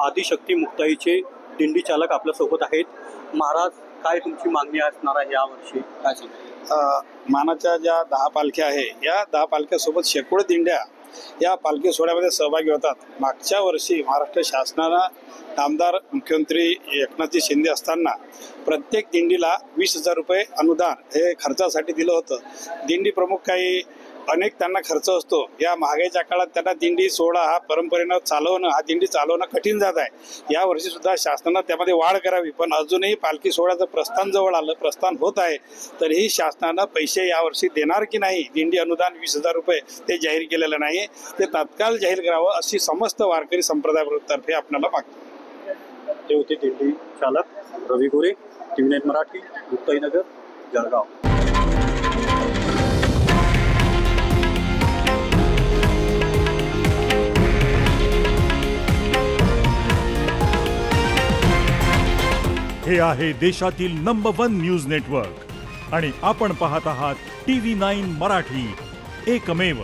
आदिशक्ती मुक्ताईचे दिंडी चालक आपल्यासोबत आहेत। महाराज, काय तुमची मागणी असणार आहे यावर्षी? काय सांगा? मानाच्या ज्या 10 पालख्या आहे, या 10 पालख्यासोबत शेकडो दिंड्या या पालखी सोहळ्यामध्ये सहभागी होतात। मागच्या वर्षी महाराष्ट्र शासनानं आमदार मुख्यमंत्री एकनाथजी शिंदे असताना प्रत्येक दिंडीला 20,000 रुपये अनुदान हे खर्चासाठी दिलं होतं। दिंडी प्रमुख काही अनेक त्यांना खर्च असतो। या महागाईच्या काळात त्यांना दिंडी सोहळा हा परंपरेनं चालवणं, हा दिंडी चालवणं कठीण जात आहे। या वर्षी सुद्धा शासनानं त्यामध्ये वाढ करावी, पण अजूनही पालखी सोहळ्याचं प्रस्थान जवळ आलं, प्रस्थान होत आहे, तरीही शासनानं पैसे यावर्षी देणार की नाही, दिंडी अनुदान 20,000 रुपये ते जाहीर केलेलं नाही, ते तात्काळ जाहीर करावं अशी समस्त वारकरी संप्रदायातर्फे आपल्याला मागतो। ते होते दिंडी चालक रवी गोरे, TV9 मराठी, मुक्ताईनगर, जळगाव। हे आहे देशातील नंबर 1 न्यूज नेटवर्क आणि आपण पाहत आहात TV9 मराठी, एकमेव।